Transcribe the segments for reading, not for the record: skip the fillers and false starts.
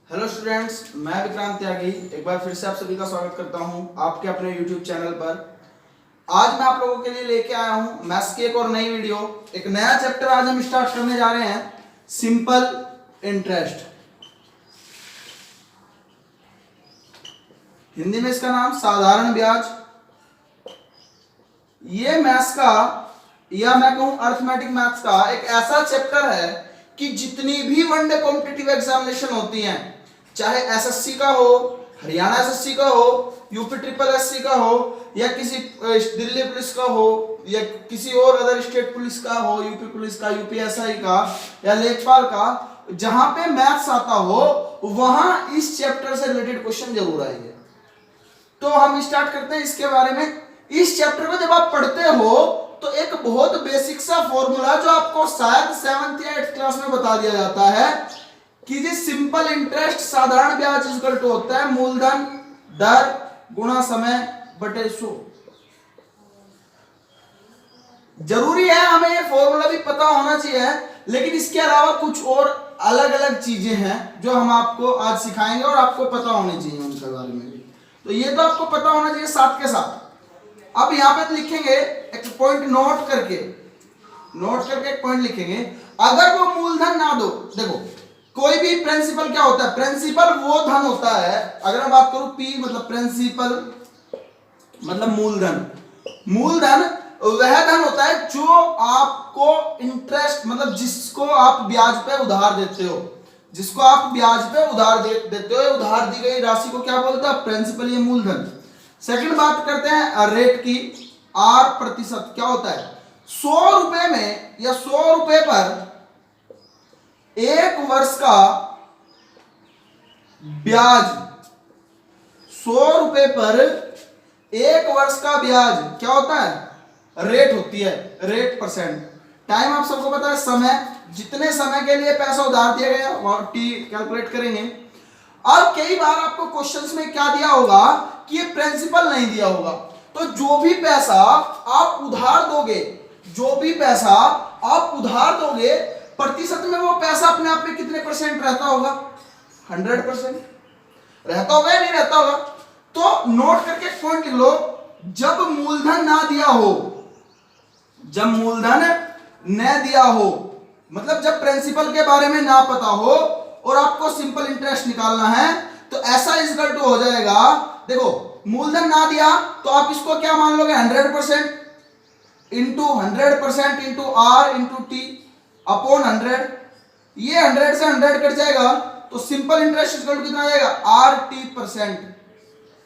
Hello students, मैं विक्रांत त्यागी एक बार फिर से आप सभी का स्वागत करता हूं आपके अपने YouTube चैनल पर। आज मैं आप लोगों के लिए लेके आया हूं मैथ्स की एक और नई वीडियो। एक नया चैप्टर आज हम स्टार्ट करने जा रहे हैं, सिंपल इंटरेस्ट। हिंदी में इसका नाम साधारण ब्याज। ये मैथ्स का या मैं कहूं अर्थमेटिक मैथ्स का एक ऐसा चैप्टर है कि जितनी भी वनडे कॉम्पिटिटिव एग्जामिनेशन होती हैं, चाहे एसएससी का हो, हरियाणा एसएससी का हो, यूपी ट्रिपल एससी का हो, या किसी दिल्ली पुलिस का हो, या किसी और अदर स्टेट पुलिस का हो, यूपी पुलिस का, यूपीएसआई का, या लेखपाल का, जहां पे मैथ्स आता हो वहां इस चैप्टर से रिलेटेड क्वेश्चन जरूर आएंगे। तो हम स्टार्ट करते हैं इसके बारे में। इस चैप्टर को जब आप पढ़ते हो तो एक बहुत बेसिक सा फॉर्मूला जो आपको शायद 7th या 8th क्लास में बता दिया जाता है कि जी सिंपल इंटरेस्ट साधारण ब्याज इक्वल टू होता है मूलधन दर गुणा समय बटे 100। जरूरी है हमें ये फॉर्मूला भी पता होना चाहिए, लेकिन इसके अलावा कुछ और अलग अलग चीजें हैं जो हम आपको आज सिखाएंगे और आपको पता होनी चाहिए उनके बारे में भी। तो ये तो आपको पता होना चाहिए साथ के साथ। अब यहां पे लिखेंगे एक पॉइंट नोट करके एक पॉइंट लिखेंगे। अगर वो मूलधन ना दो, देखो कोई भी प्रिंसिपल क्या होता है, प्रिंसिपल वो धन होता है, अगर मैं बात करूं पी मतलब प्रिंसिपल मतलब मूलधन। मूलधन वह धन होता है जो आपको इंटरेस्ट मतलब जिसको आप ब्याज पे उधार देते हो, जिसको आप ब्याज पे उधार देते हो, उधार दी गई राशि को क्या बोलते हैं, प्रिंसिपल, ये मूलधन। सेकंड बात करते हैं रेट की। आर प्रतिशत क्या होता है, 100 रुपए में या 100 रुपए पर एक वर्ष का ब्याज, 100 रुपए पर एक वर्ष का ब्याज क्या होता है, रेट होती है, रेट परसेंट। टाइम आप सबको पता है, समय, जितने समय के लिए पैसा उधार दिया गया वहां टी कैलकुलेट करेंगे। अब कई बार आपको क्वेश्चंस में क्या दिया होगा कि ये प्रिंसिपल नहीं दिया होगा, तो जो भी पैसा आप उधार दोगे, जो भी पैसा आप उधार दोगे, प्रतिशत में वो पैसा अपने आप में कितने परसेंट रहता होगा, 100% रहता होगा या नहीं रहता होगा। तो नोट करके पॉइंट लिख लो, जब मूलधन ना दिया हो, जब मूलधन न दिया हो मतलब जब प्रिंसिपल के बारे में ना पता हो और आपको सिंपल इंटरेस्ट निकालना है, तो ऐसा इक्वल टू हो जाएगा। देखो मूलधन ना दिया तो आप इसको क्या मान लोगे, 100% into 100% into R into T upon 100। ये 100 से 100 कट जाएगा तो सिंपल इंटरेस्ट इक्वल टू कितना आ जाएगा, आर टी परसेंट।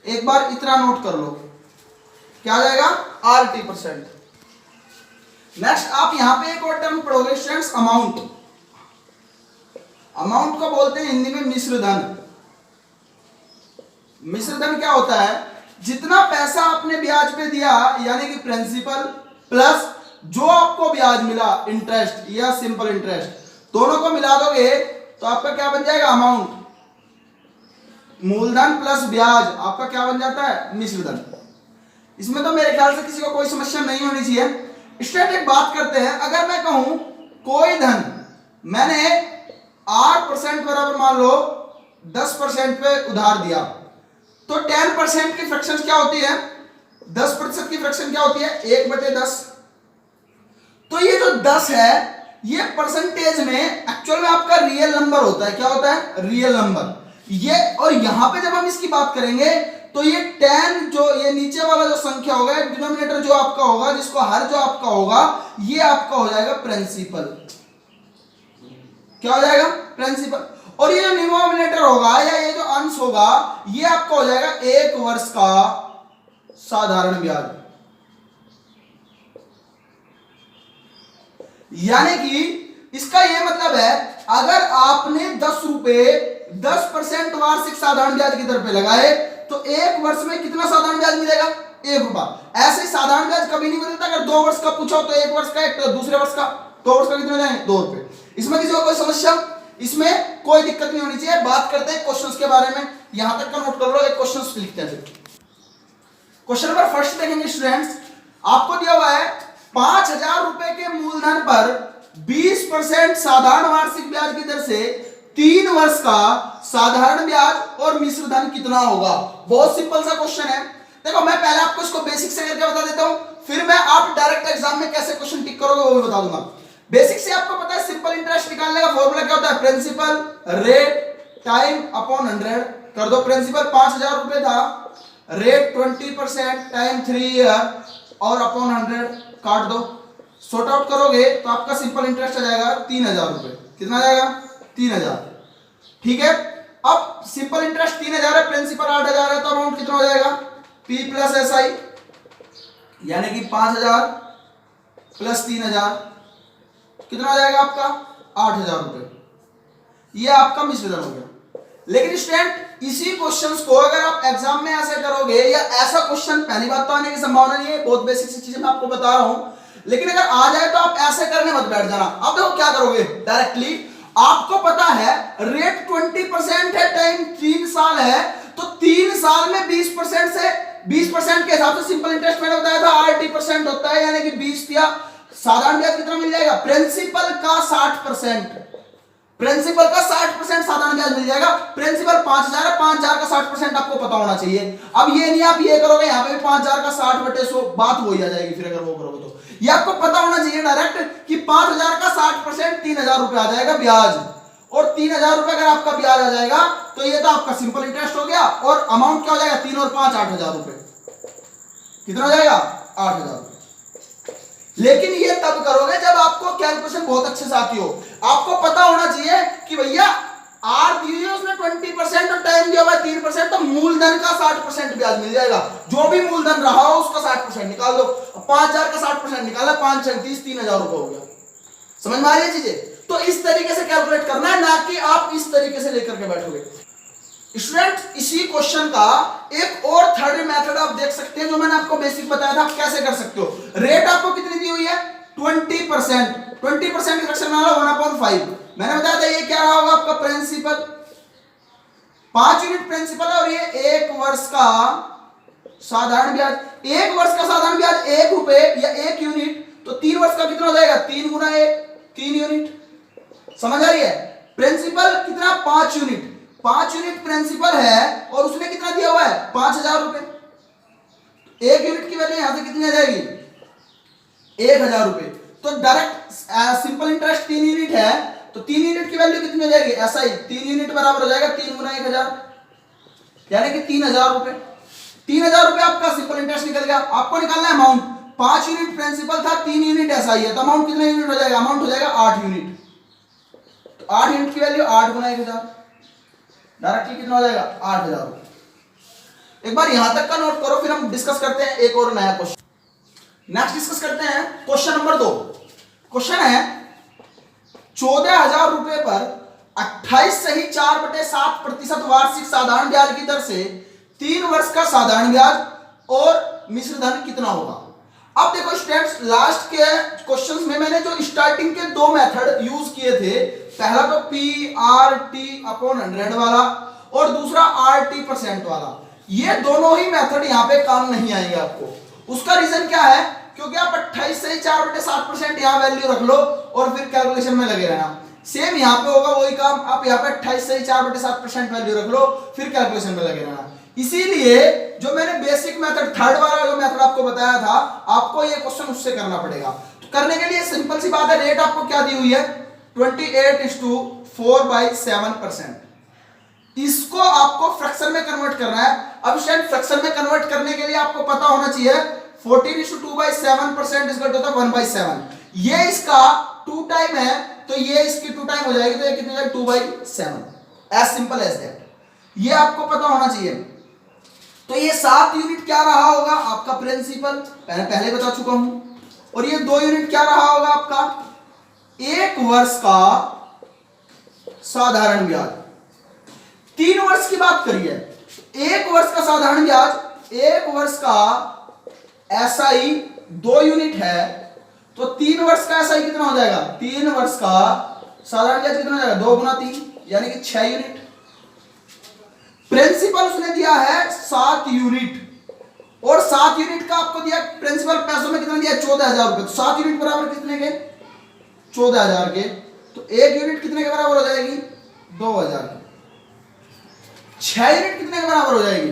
एक बार इतना नोट कर लो, क्या आ जाएगा, आर टी परसेंट। नेक्स्ट आप यहां पे एक और टर्म पढ़ोगे स्टूडेंट्स, अमाउंट। अमाउंट को बोलते हैं हिंदी में मिश्र धन। मिश्र धन क्या होता है, जितना पैसा आपने ब्याज पे दिया यानी कि प्रिंसिपल प्लस जो आपको ब्याज मिला इंटरेस्ट या सिंपल इंटरेस्ट, दोनों को मिला दोगे तो आपका क्या बन जाएगा, अमाउंट। मूलधन प्लस ब्याज आपका क्या बन जाता है, मिश्र धन। इसमें तो मेरे ख्याल से किसी को कोई समस्या नहीं होनी चाहिए। स्टेट एक बात करते हैं, अगर मैं कहूं कोई धन मैंने 8% बराबर मान लो 10% पे उधार दिया, तो 10% की फ्रैक्शन क्या होती है, 10% की फ्रैक्शन क्या होती है, 1/10। तो ये जो 10 है ये परसेंटेज में एक्चुअल में आपका रियल नंबर होता है, क्या होता है, रियल नंबर ये। और यहां पे जब हम इसकी बात करेंगे तो ये 10 जो ये नीचे वाला जो संख्या होगा, डिनोमिनेटर जो आपका होगा, जिसको हर जो आपका होगा, ये आपका हो जाएगा प्रिंसिपल। क्या हो जाएगा, प्रिंसिपल। और ये जो डिनोमिनेटर होगा या ये जो अंश होगा, ये आपका हो जाएगा एक वर्ष का साधारण ब्याज। यानी कि इसका ये मतलब है, अगर आपने 10 रुपए 10% वार्षिक साधारण ब्याज की दर पे लगाए तो एक वर्ष में कितना साधारण ब्याज मिलेगा, 1 रुपया। ऐसे साधारण ब्याज कभी नहीं बदलता। अगर 2 वर्ष का पूछो तो 1 वर्ष का, एक दूसरे वर्ष का 2 वर्ष का कितने जाएंगे, 2 रुपए। इसमें किसी को कोई समस्या, इसमें कोई दिक्कत नहीं होनी चाहिए। बात करते हैं क्वेश्चंस के बारे में, यहां तक का नोट कर लो, एक क्वेश्चंस लिखते हैं। क्वेश्चन नंबर फर्स्ट देखेंगे स्टूडेंट्स, आपको दिया हुआ है 5000 रुपए के मूलधन पर 20% साधारण वार्षिक ब्याज की दर से 3 वर्ष का साधारण ब्याज और मिश्र धन कितना होगा। बहुत सिंपल सा क्वेश्चन है। देखो मैं पहले आपको इसको बेसिक से करके बता देता हूं, फिर मैं आप डायरेक्ट एग्जाम में कैसे क्वेश्चन टिक करोगे वो भी बता दूंगा। बेसिक से आपको पता है सिंपल इंटरेस्ट निकालने का फॉर्मूला क्या होता है, प्रिंसिपल रेट टाइम अपॉन 100। कर दो, प्रिंसिपल 5000 रुपए था, रेट 20%, टाइम 3 ईयर और अपॉन 100 काट दो। सॉर्ट आउट करोगे तो आपका सिंपल इंटरेस्ट आ जाएगा 3000 रुपए। कितना आ जाएगा, 3000। ठीक है, अब सिंपल इंटरेस्ट 3000 है, प्रिंसिपल 8000 है, तो अमाउंट कितना हो जाएगा, P प्लस SI, यानी कि 5000 प्लस 3000 कितना हो जाएगा आपका 8000 रुपए। ये आपका मिश्र धन हो गया। लेकिन स्टूडेंट इसी क्वेश्चंस को अगर आप एग्जाम में ऐसे करोगे, या ऐसा क्वेश्चन पहली बात तो आने की संभावना नहीं है, बहुत बेसिक सी चीजें मैं आपको बता रहा हूं, लेकिन अगर आ जाए तो आप ऐसे करने मत बैठ जाना। अब देखो क्या करोगे, डायरेक्टली आपको पता है रेट 20% है, टाइम 3 साल है, तो 3 साल में 20% से 20% के हिसाब से सिंपल इंटरेस्ट मैंने बताया था 80% होता है, यानी कि 20 या साधारण ब्याज कितना मिल जाएगा, प्रिंसिपल का 60%, प्रिंसिपल का 60% साधारण ब्याज मिल जाएगा। प्रिंसिपल 5000 है, 5000 का 60% आपको पता होना चाहिए। अब ये नहीं आप ये करोगे, यहाँ पे भी 5000 का 60/100 बात हो ही आ जाएगी फिर अगर वो करोगे तो। ये आपको पता होना चाहिए डायरेक्ट कि 5000 का 60% 3000 रुपए आ जाएगा ब्याज, और 3000 रुपए अगर आपका ब्याज आ जाएगा तो ये तो आपका सिंपल इंटरेस्ट हो गया, और अमाउंट क्या हो जाएगा, 3 और 5 8000 रुपए। कितना हो जाएगा, 8000 रुपए। लेकिन ये तब करोगे जब आपको कैलकुलेशन बहुत अच्छे से आती हो। आपको पता होना चाहिए कि भैया आर दी हुई है उसने 20% और टाइम दिया हुआ है 3%, तो मूलधन का 60% ब्याज मिल जाएगा। जो भी मूलधन रहा हो उसका 60% निकाल दो। 5000 का 60% निकाला, 5 6 30 3000 रुपए हो गया। समझ में आ रही है चीजें? तो इस तरीके से कैलकुलेट करना है, ना कि आप इस तरीके से लेकर के बैठोगे। स्टूडेंट इसी क्वेश्चन का एक और थर्ड मेथड आप देख सकते हैं, जो मैंने आपको बेसिक बताया था, आप कैसे कर सकते हो। रेट आपको कितनी दी हुई है, 20%, 20% फ्रैक्शन में 1/5। मैंने बताया था ये क्या रहा होगा आपका प्रिंसिपल, 5 यूनिट प्रिंसिपल है, और ये 1 वर्ष का साधारण ब्याज। 1 वर्ष का साधारण ब्याज 1 रुपए या 1 यूनिट, तो 3 वर्ष का कितना हो जाएगा, 3 गुना 1, 3 यूनिट। समझ आ रही है? प्रिंसिपल कितना, 5 यूनिट, 5 यूनिट प्रिंसिपल है, और उसने कितना दिया हुआ है, 5000 रुपए। 1 यूनिट की वैल्यू यहां से कितनी आ जाएगी, 1000 रुपए। तो डायरेक्ट सिंपल इंटरेस्ट 3 यूनिट है, तो 3 यूनिट की वैल्यू कितनी हो जाएगी, ऐसा ही 3 यूनिट बराबर हो जाएगा 3 गुना 1000, यानी कि 3000 रुपए। 3000 रुपए आपका सिंपल इंटरेस्ट निकल गया। आपको निकालना है अमाउंट, 5 यूनिट प्रिंसिपल था, 3 यूनिट ऐसा ही है, तो अमाउंट कितने यूनिट हो जाएगा, अमाउंट हो जाएगा 8 यूनिट। तो 8 यूनिट की वैल्यू 8 गुना 1000, डायरेक्टली कितना हो जाएगा, 8000 रुपए। एक बार यहां तक का नोट करो, फिर हम डिस्कस करते हैं एक और नया क्वेश्चन। नेक्स्ट डिस्कस करते हैं क्वेश्चन नंबर 2। क्वेश्चन है 14000 रुपए पर 28 सही 4/7% वार्षिक साधारण ब्याज की दर से 3 वर्ष का साधारण ब्याज और मिश्र धन कितना होगा। अब देखो स्टूडेंट्स, लास्ट के क्वेश्चंस में मैंने जो स्टार्टिंग के 2 मेथड यूज किए थे, पहला तो PRT/100 वाला और दूसरा RT% वाला, ये दोनों ही मेथड यहां पे काम नहीं आएंगे आपको। उसका रीजन क्या है, क्योंकि आप 28 से 4/7% यहां वैल्यू रख लो और फिर कैलकुलेशन में लगे रहना। सेम यहां पे होगा वही काम, आप यहां पे 28 से 4/7% वैल्यू रख लो, फिर कैलकुलेशन में लगे रहना। इसीलिए जो मैंने बेसिक मेथड थर्ड वाला जो मेथड आपको बताया था, आपको ये क्वेश्चन उससे करना पड़ेगा। तो करने के लिए सिंपल सी बात है, रेट आपको क्या दी हुई है, 28:4/7%। इसको आपको फ्रैक्शन में कन्वर्ट करना है। अब स्टूडेंट फ्रैक्शन में कन्वर्ट करने के लिए आपको पता होना चाहिए 14:2/7% इसका होता है 1/7। ये इसका 2 टाइम है, तो ये इसकी 2 टाइम हो जाएगी, तो ये कितनी हो जाएगी 2/7। एज सिंपल एज दैट, ये आपको पता होना चाहिए। तो ये 7 यूनिट क्या रहा होगा आपका प्रिंसिपल, पहले बता चुका हूं, और ये 2 यूनिट क्या रहा होगा आपका 1 वर्ष का साधारण ब्याज। 3 वर्ष की बात करिए, 1 वर्ष का साधारण ब्याज, 1 वर्ष का SI 2 यूनिट है, तो 3 वर्ष का SI कितना हो जाएगा, 3 वर्ष का साधारण ब्याज कितना हो जाएगा, 2 गुना 3 यानी कि 6 यूनिट। प्रिंसिपल उसने दिया है 7 यूनिट, और 7 यूनिट का आपको दिया प्रिंसिपल पैसों में कितना दिया, 14000 रुपए। तो 7 यूनिट बराबर कितने के, 14000 के, तो 1 यूनिट कितने के बराबर हो जाएगी, 2000 की। 6 यूनिट कितने के बराबर हो जाएगी?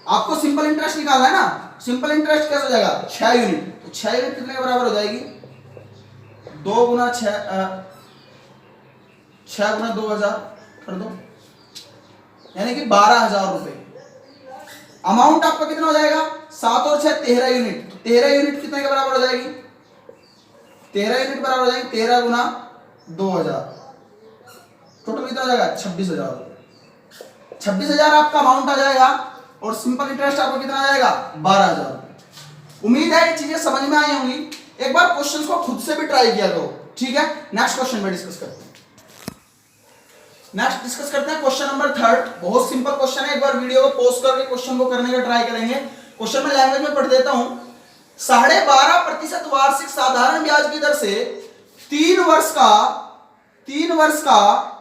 आपको सिंपल इंटरेस्ट निकालना है ना, सिंपल इंटरेस्ट कैसे हो जाएगा? 6 यूनिट, तो 6 यूनिट कितने के बराबर हो जाएगी? 2 गुना 6, 6 गुना 2000 कर दो, यानी कि 12,000 रुपए। अमाउंट आपका कितना हो जाएगा? 7 और 6 13 यूनिट, तो 13 यूनिट कितने के बराबर हो जाएगी? 13 यूनिट बराबर हो जाएगी 13 गुना 2000, टोटल कितना हो जाएगा? 26,000। 26,000 आपका अमाउंट आ जाएगा और सिंपल इंटरेस्ट आपको कितना आ जाएगा? 12,000। उम्मीद है ये चीजें समझ में आई होंगी। एक बार क्वेश्चंस को खुद से भी ट्राई किया करो, ठीक है? नेक्स्ट क्वेश्चन में डिस्कस करते हैं। नेक्स्ट डिस्कस करते हैं क्वेश्चन नंबर 3। बहुत सिंपल क्वेश्चन है, एक बार वीडियो को पॉज करके क्वेश्चन को करने का ट्राई करेंगे। क्वेश्चन में लैंग्वेज में पढ़ देता हूं। 12.5% वार्षिक साधारण ब्याज की दर से 3 वर्ष का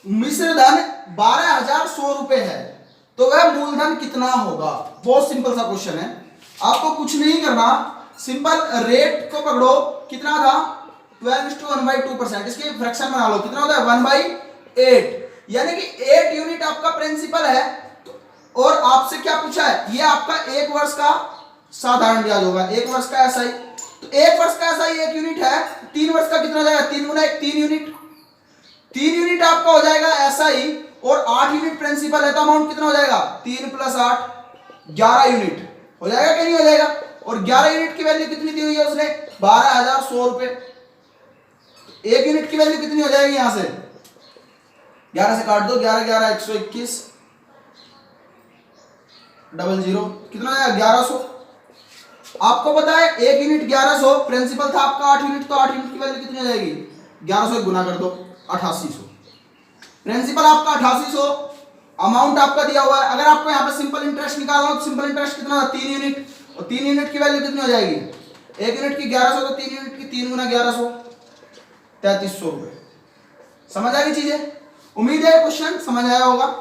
मिश्र धन 12,100 रुपए है, तो वह मूलधन कितना होगा? बहुत सिंपल सा क्वेश्चन है, आपको कुछ नहीं करना, सिंपल रेट को पकड़ो, कितना था? 12:1/2%, इसकी फ्रैक्शन बना लो, कितना होता है? 1/8, यानी कि 8 यूनिट आपका प्रिंसिपल है। और आपसे क्या पूछा है? ये आपका 1 वर्ष का साधारण ब्याज होगा, 1 वर्ष का एसआई, तो 1 वर्ष का एसआई 1 यूनिट है, 3 वर्ष का कितना हो जाएगा? 3 गुना 1 3 यूनिट, 3 यूनिट आपका हो जाएगा एसआई, और 8 यूनिट प्रिंसिपल है, तो अमाउंट कितना हो जाएगा? 3 + 8 11 यूनिट हो जाएगा कि नहीं हो जाएगा? और 11 यूनिट की वैल्यू कितनी दी हुई है उसने? 12,100 रुपए। 1 यूनिट की वैल्यू कितनी हो जाएगी? यहां से 11 से काट दो, 11 11 121 00, कितना आया? 1100। आपको पता है 1 यूनिट 1100, प्रिंसिपल था आपका 8 यूनिट, तो 8 यूनिट की वैल्यू कितनी हो जाएगी? 1100 गुना कर दो, 8800। प्रिंसिपल आपका 8800, अमाउंट आपका दिया हुआ है। अगर आपको यहाँ पे सिंपल इंटरेस्ट निकालना हो तो सिंपल इंटरेस्ट कितना? 3 यूनिट, और 3 यूनिट की वैल्यू कितनी हो जाएगी? 1 यूनिट की 1100, तो 3 यूनिट की 3 गुना 1100 3300 रुपए। समझ आ गई चीजें? उम्मीद है क्वेश्चन समझ आया होगा।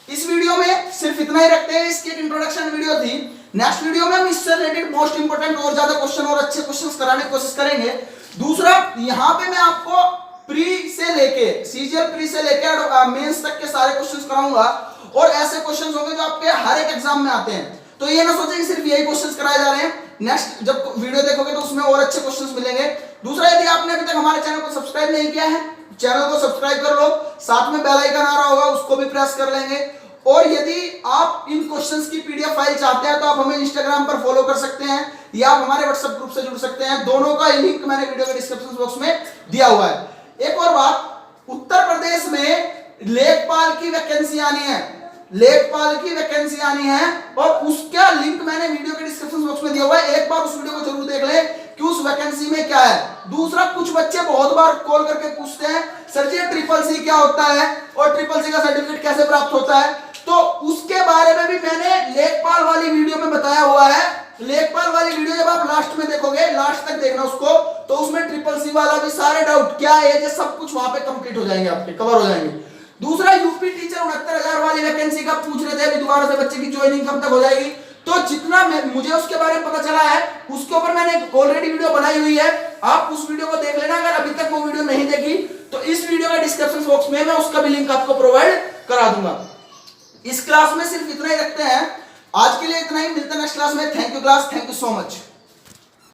इस वीडियो में सिर्फ इतना ही रखते हैं, इसकी एक इंट्रोडक्शन वीडियो थी। नेक्स्ट वीडियो में हम इससे रिलेटेड मोस्ट इंपोर्टेंट और ज्यादा क्वेश्चन और अच्छे क्वेश्चंस कराने की कोशिश करेंगे। दूसरा, यहाँ पे मैं आपको प्री से लेके सीजीएल प्री से लेके मेंस तक के सारे क्वेश्चंस कराऊंगा, और ऐसे क्वेश्चंस होंगे जो आपके हर एक एग्जाम में आते हैं। तो ये ना सोचें कि सिर्फ यही क्वेश्चंस कराए जा रहे हैं, नेक्स्ट जब वीडियो देखोगे तो उसमें और अच्छे क्वेश्चंस मिलेंगे। दूसरा, यदि आपने अभी तक हमारे चैनल को सब्सक्राइब नहीं किया है, चैनल को सब्सक्राइब कर लो, साथ में बेल आइकन आ रहा होगा, उसको भी प्रेस कर लेंगे। और यदि आप इन क्वेश्चंस की पीडीएफ फाइल चाहते हैं तो आप हमें इंस्टाग्राम पर फॉलो कर सकते हैं, या आप हमारे व्हाट्सएप ग्रुप से जुड़ सकते हैं। दोनों का लिंक मैंने वीडियो के डिस्क्रिप्शन बॉक्स में दिया हुआ है। एक और बात, उत्तर प्रदेश में लेखपाल की वैकेंसी आनी है, लेखपाल की वैकेंसी आनी है, और उसका लिंक मैंने वीडियो के डिस्क्रिप्शन बॉक्स में दिया हुआ है। एक बार उस वीडियो को जरूर देख लें कि उस वैकेंसी में क्या है। दूसरा, कुछ बच्चे बहुत बार कॉल करके पूछते हैं, सर जी CCC क्या होता है और CCC का सर्टिफिकेट कैसे प्राप्त होता है? तो उसके बारे में भी मैंने लेखपाल वाली वीडियो में बताया हुआ है। लेखपाल वाली वीडियो जब आप लास्ट में देखोगे, लास्ट तक देखना उसको, तो उसमें CCC वाला भी सारे डाउट क्या है सब कुछ वहां पे कंप्लीट हो जाएंगे, आपके कवर हो जाएंगे। दूसरा, यूपी टीचर 69,000 वाली वैकेंसी का पूछ रहे थे, अभी दोबारा से बच्चे की ज्वाइनिंग कब तक हो जाएगी? तो जितना मुझे उसके बारे में पता चला है, उसके ऊपर मैंने ऑलरेडी वीडियो बनाई हुई है, आप उस वीडियो को देख लेना। अगर अभी तक वो वीडियो नहीं देखी तो इस वीडियो के डिस्क्रिप्शन बॉक्स में मैं उसका भी लिंक आपको प्रोवाइड करा दूंगा। इस क्लास में सिर्फ इतना ही रखते हैं, आज के लिए इतना ही, मिलते हैं नेक्स्ट क्लास में। Thank you class, thank you so much.